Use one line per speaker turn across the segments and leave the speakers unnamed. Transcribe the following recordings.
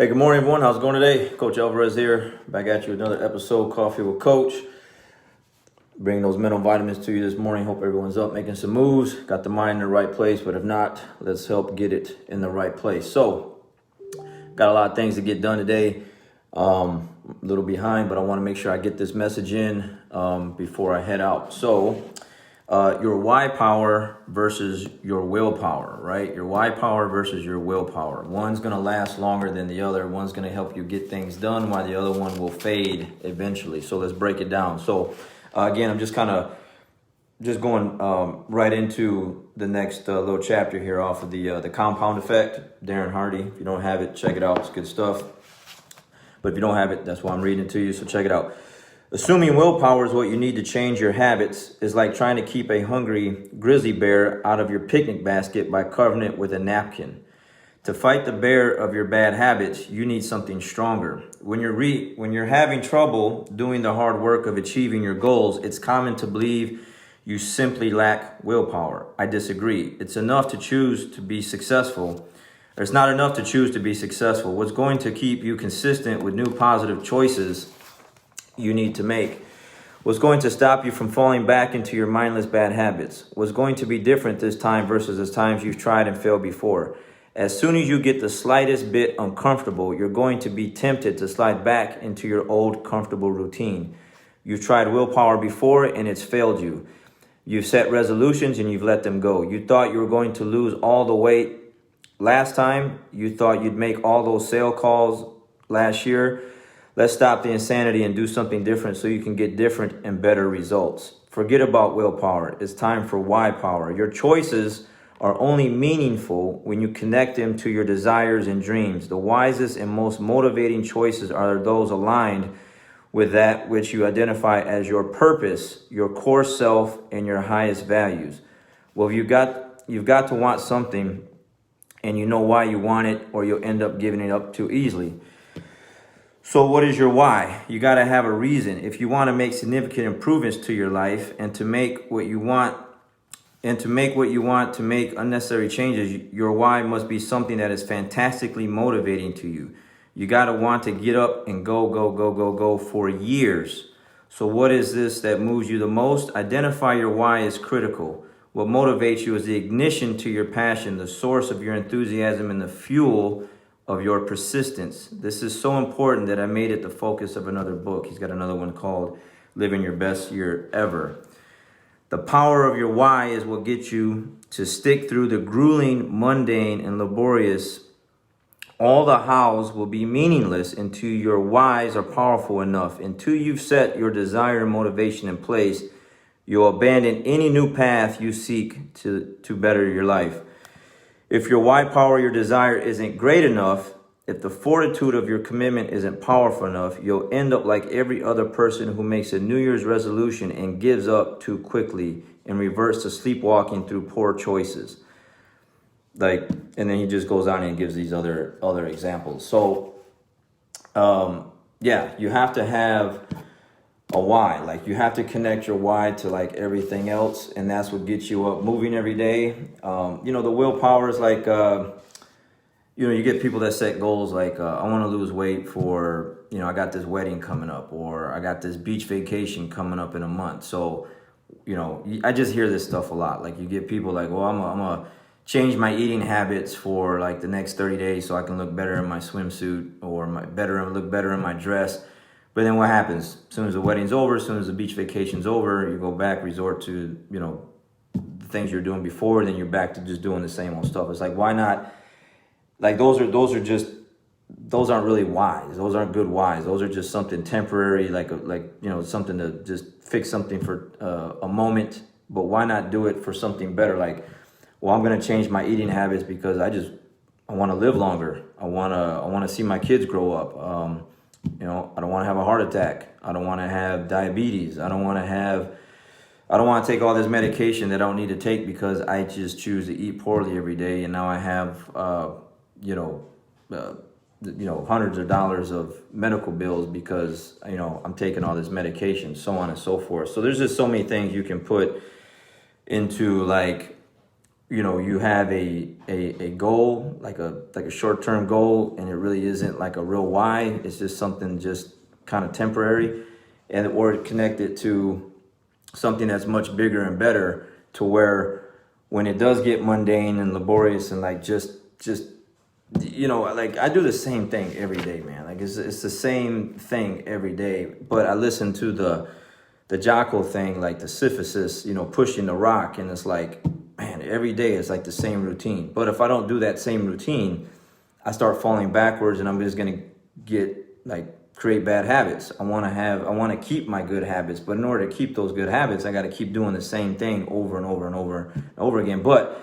Hey, good morning, everyone. How's it going today? Coach Alvarez here, back at you with another episode, Coffee with Coach. Bringing those mental vitamins to you this morning. Hope everyone's up, making some moves, got the mind in the right place, but if not, let's help get it in the right place. So, got a lot of things to get done today. A little behind, but I want to make sure I get this message in before I head out. So, your why power versus your willpower, right? Your why power versus your willpower. One's going to last longer than the other. One's going to help you get things done while the other one will fade eventually. So let's break it down. So again, I'm just going right into the next little chapter here off of the compound effect. Darren Hardy. If you don't have it, check it out. It's good stuff. But if you don't have it, that's why I'm reading it to you. So check it out. Assuming willpower is what you need to change your habits is like trying to keep a hungry grizzly bear out of your picnic basket by covering it with a napkin. To fight the bear of your bad habits, you need something stronger. When you're having trouble doing the hard work of achieving your goals, it's common to believe you simply lack willpower. I disagree. It's enough to choose to be successful. It's not enough to choose to be successful. What's going to keep you consistent with new positive choices you need to make? What's going to stop you from falling back into your mindless bad habits? What's going to be different this time versus the times you've tried and failed before? As soon as you get the slightest bit uncomfortable, you're going to be tempted to slide back into your old comfortable routine. You've tried willpower before and it's failed you. You've set resolutions and you've let them go. You thought you were going to lose all the weight last time. You thought you'd make all those sale calls last year. Let's stop the insanity and do something different so you can get different and better results. Forget about willpower. It's time for why power. Your choices are only meaningful when you connect them to your desires and dreams. The wisest and most motivating choices are those aligned with that which you identify as your purpose, your core self, and your highest values. Well, you've got to want something, and you know why you want it, or you'll end up giving it up too easily. So what is your why? You got to have a reason. If you want to make significant improvements to your life and to make what you want to make unnecessary changes, your why must be something that is fantastically motivating to you. You got to want to get up and go for years. So what is this that moves you the most? Identify your why is critical. What motivates you is the ignition to your passion, the source of your enthusiasm, and the fuel of your persistence. This is so important that I made it the focus of another book. He's got another one called Living Your Best Year Ever. The power of your why is what gets you to stick through the grueling, mundane, and laborious. All the hows will be meaningless until your whys are powerful enough. Until you've set your desire and motivation in place, you'll abandon any new path you seek to better your life. If your why power, your desire isn't great enough, if the fortitude of your commitment isn't powerful enough, you'll end up like every other person who makes a New Year's resolution and gives up too quickly and reverts to sleepwalking through poor choices. And then he just goes on and gives these other examples. So, you have to have a why. Like, you have to connect your why to like everything else, and that's what gets you up moving every day. The willpower is like you get people that set goals like I want to lose weight for I got this wedding coming up, or I got this beach vacation coming up in a month. So I just hear this stuff a lot. Like, you get people like, well, I'm gonna change my eating habits for like the next 30 days so I can look better in my swimsuit, or look better in my dress. But then what happens? As soon as the wedding's over, as soon as the beach vacation's over, you go back, resort to, the things you're doing before, then you're back to just doing the same old stuff. It's like, why not? Like, those aren't really whys. Those aren't good whys. Those are just something temporary, something to just fix something for a moment. But why not do it for something better? Like, well, I'm going to change my eating habits because I want to live longer. I want to see my kids grow up. I don't want to have a heart attack. I don't want to have diabetes. I don't want to take all this medication that I don't need to take because I just choose to eat poorly every day. And now I have, hundreds of dollars of medical bills because, I'm taking all this medication, so on and so forth. So there's just so many things you can put into like you have a goal, like a short-term goal, and it really isn't like a real why. It's just something just kind of temporary, or connect it to something that's much bigger and better, to where when it does get mundane and laborious and like just like I do the same thing every day, man. Like it's the same thing every day. But I listen to the Jocko thing, like the Sisyphus, pushing the rock, and it's like, man, every day it's like the same routine. But if I don't do that same routine, I start falling backwards, and I'm just gonna create bad habits. I want to keep my good habits, but in order to keep those good habits, I got to keep doing the same thing over and over and over and over again. But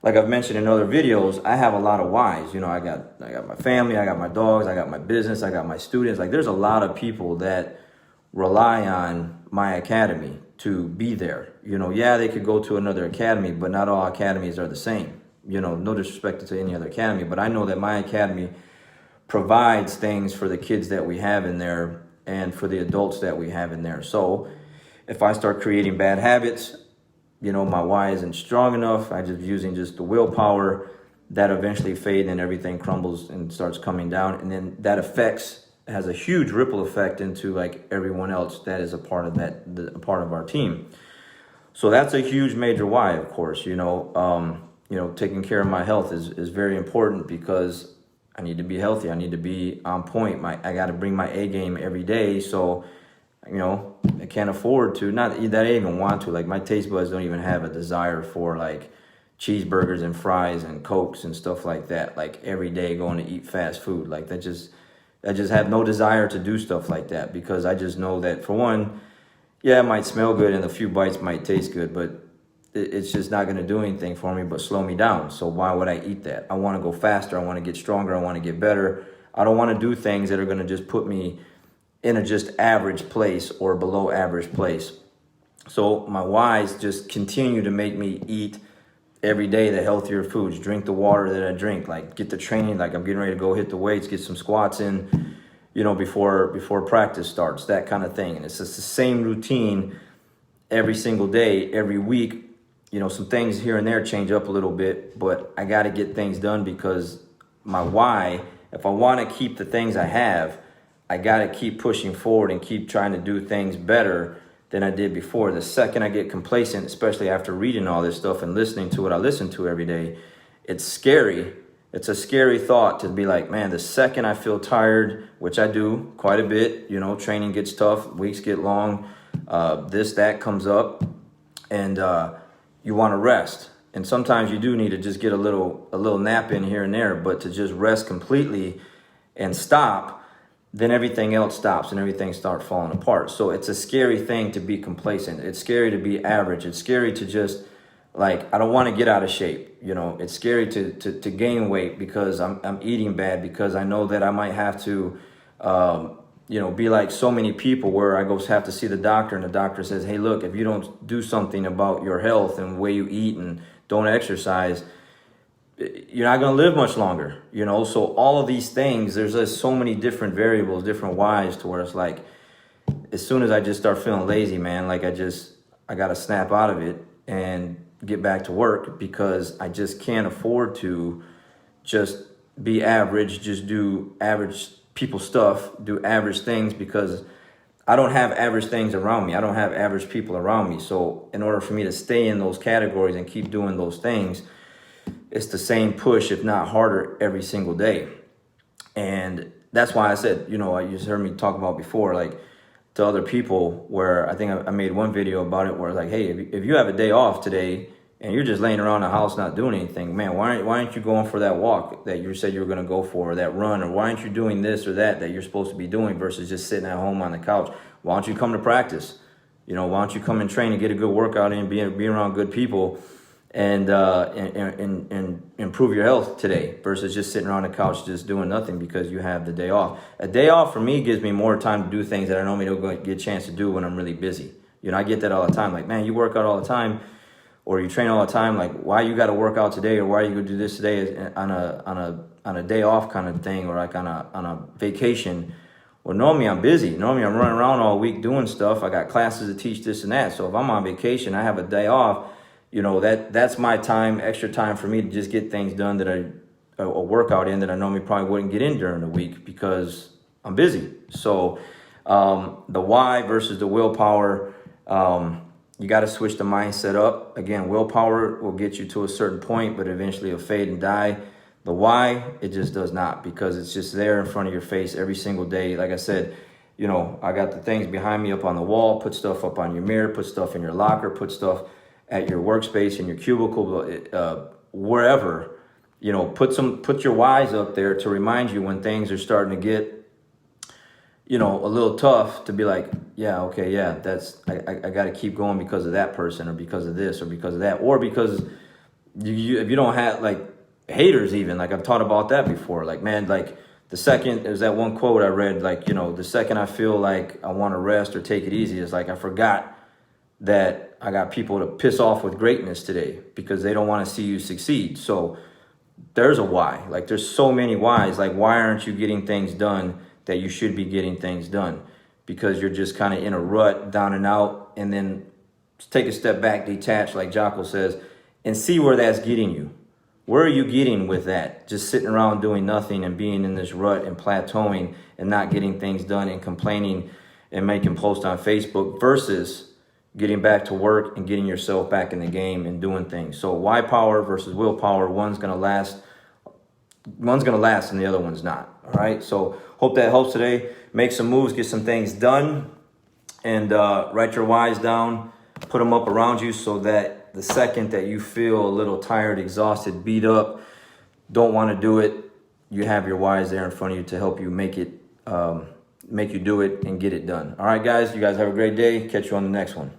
like I've mentioned in other videos, I have a lot of whys. I got my family, I got my dogs, I got my business, I got my students. Like there's a lot of people that rely on my academy to be there. Yeah, they could go to another academy, but not all academies are the same. No disrespect to any other academy, but I know that my academy provides things for the kids that we have in there and for the adults that we have in there. So if I start creating bad habits, my why isn't strong enough. I just using just the willpower, that eventually fade, and everything crumbles and starts coming down. And then that has a huge ripple effect into like everyone else that is a part of a part of our team. So that's a huge major why, of course. Taking care of my health is very important, because I need to be healthy. I need to be on point. I got to bring my A game every day. So I can't afford to, not that I even want to, like my taste buds don't even have a desire for like cheeseburgers and fries and Cokes and stuff like that, like every day going to eat fast food. Like I just have no desire to do stuff like that, because I just know that, for one, yeah, it might smell good and a few bites might taste good, but it's just not going to do anything for me but slow me down. So why would I eat that? I want to go faster. I want to get stronger. I want to get better. I don't want to do things that are going to just put me in a just average place or below average place. So my whys just continue to make me eat every day the healthier foods, drink the water that I drink, like get the training, like I'm getting ready to go hit the weights, get some squats in, before practice starts, that kind of thing. And it's just the same routine every single day, every week. Some things here and there change up a little bit, but I got to get things done, because my why, if I want to keep the things I have, I got to keep pushing forward and keep trying to do things better than I did before. The second I get complacent, especially after reading all this stuff and listening to what I listen to every day, it's scary. It's a scary thought to be like, man, the second I feel tired, which I do quite a bit, training gets tough, weeks get long, that comes up, and you want to rest. And sometimes you do need to just get a little nap in here and there, but to just rest completely and stop, then everything else stops and everything starts falling apart. So it's a scary thing to be complacent. It's scary to be average. It's scary to just, like, I don't want to get out of shape. It's scary to gain weight because I'm eating bad, because I know that I might have to, be like so many people where I have to see the doctor, and the doctor says, hey, look, if you don't do something about your health and the way you eat and don't exercise, you're not going to live much longer, So all of these things, there's just so many different variables, different whys, to where it's like, as soon as I just start feeling lazy, man, like I got to snap out of it and get back to work, because I just can't afford to just be average, just do average people stuff, do average things, because I don't have average things around me. I don't have average people around me. So in order for me to stay in those categories and keep doing those things, it's the same push, if not harder, every single day. And that's why I said, you just heard me talk about before, like to other people, where I think I made one video about it, where it's like, hey, if you have a day off today and you're just laying around the house not doing anything, man, why aren't you going for that walk that you said you were going to go for, or that run, or why aren't you doing this or that you're supposed to be doing, versus just sitting at home on the couch? Why don't you come to practice? Why don't you come and train and get a good workout in, be around good people, and improve your health today, versus just sitting around the couch just doing nothing because you have the day off. A day off for me gives me more time to do things that I normally don't get a chance to do when I'm really busy. I get that all the time. Like, man, you work out all the time, or you train all the time. Like, why you got to work out today, or why you go do this today on a day off kind of thing, or like on a vacation? Well, normally I'm busy. Normally I'm running around all week doing stuff. I got classes to teach, this and that. So if I'm on vacation, I have a day off. you know, that's my time, extra time for me to just get things done that a workout in that I normally probably wouldn't get in during the week because I'm busy. So the why versus the willpower, you got to switch the mindset up. Again, willpower will get you to a certain point, but eventually it'll fade and die. The why, it just does not, because it's just there in front of your face every single day. Like I said, you know, I got the things behind me up on the wall, put stuff up on your mirror, put stuff in your locker, put stuff at your workspace, in your cubicle, wherever, you know, put your whys up there to remind you when things are starting to get, you know, a little tough, to be like, yeah, okay, yeah, that's, I got to keep going because of that person, or because of this, or because of that, or because if you don't have like haters, even, like I've taught about that before, like, man, like the second, there's that one quote I read, like, you know, the second I feel like I want to rest or take it easy, it's like I forgot that I got people to piss off with greatness today because they don't want to see you succeed. So there's a why. Like, there's so many whys. Like, why aren't you getting things done that you should be getting things done? Because you're just kind of in a rut, down and out. And then take a step back, detach, like Jocko says, and see where that's getting you. Where are you getting with that? Just sitting around doing nothing and being in this rut and plateauing and not getting things done and complaining and making posts on Facebook, versus getting back to work and getting yourself back in the game and doing things. So why power versus willpower, one's going to last and the other one's not. All right. So hope that helps today. Make some moves, get some things done, and write your whys down, put them up around you so that the second that you feel a little tired, exhausted, beat up, don't want to do it, you have your whys there in front of you to help you make you do it and get it done. All right, guys, you guys have a great day. Catch you on the next one.